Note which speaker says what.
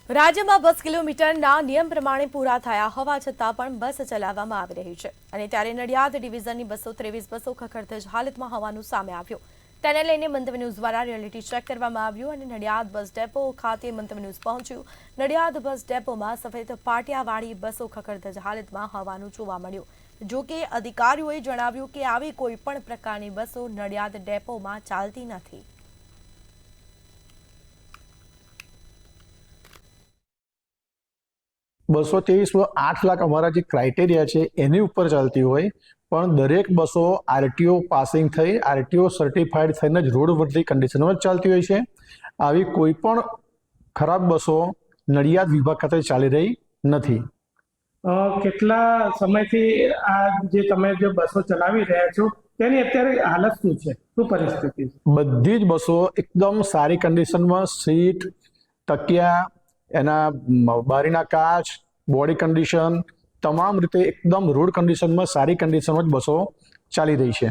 Speaker 1: રાજ્યમાં 10 કિલોમીટરના નિયમ પ્રમાણે પૂરા થયા હોવા છતાં પણ બસ ચલાવવામાં આવી રહી છે અને ત્યારે નડિયાદ ડિવિઝનની 223 બસો ખખડધજ હાલતમાં હોવાનું સામે આવ્યું। તેને લઈને મંતવ્ય ન્યૂઝ દ્વારા રિયાલિટી ચેક કરવામાં આવ્યું અને નડિયાદ બસ ડેપો ખાતે મંતવ્ય ન્યૂઝ પહોંચ્યું। નડિયાદ બસ ડેપોમાં સફેદ પાટિયાવાળી બસો ખખડધજ હાલતમાં હોવાનું જોવા મળ્યું। જો કે અધિકારીઓએ જણાવ્યું કે આવી કોઈ પણ પ્રકારની બસો નડિયાદ ડેપોમાં ચાલતી નથી।
Speaker 2: 223 8 લાખ અમારા જે ક્રાઇટેરિયા છે એની ઉપર ચાલતી હોય પણ દરેક બસો આરટીઓ પાસિંગ થઈ આરટીઓ સર્ટિફાઈડ થઈને જ રોડ વર્ધી કન્ડિશનમાં ચાલતી હોય છે। આવી કોઈ પણ ખરાબ બસો નડિયાદ વિભાગ ખાતે ચાલી રહી નથી।
Speaker 3: કેટલા સમયથી આ જે તમે જે બસો ચલાવી રહ્યા છો તેની અત્યારે હાલત શું છે, શું પરિસ્થિતિ છે?
Speaker 2: બધી જ બસો એકદમ સારી કન્ડિશનમાં, સીટ, તકિયા, એના બારીના કાચ, બોડી કન્ડિશન તમામ રીતે એકદમ રોડ કન્ડિશનમાં સારી કન્ડિશનમાં જ બસો ચાલી રહી છે।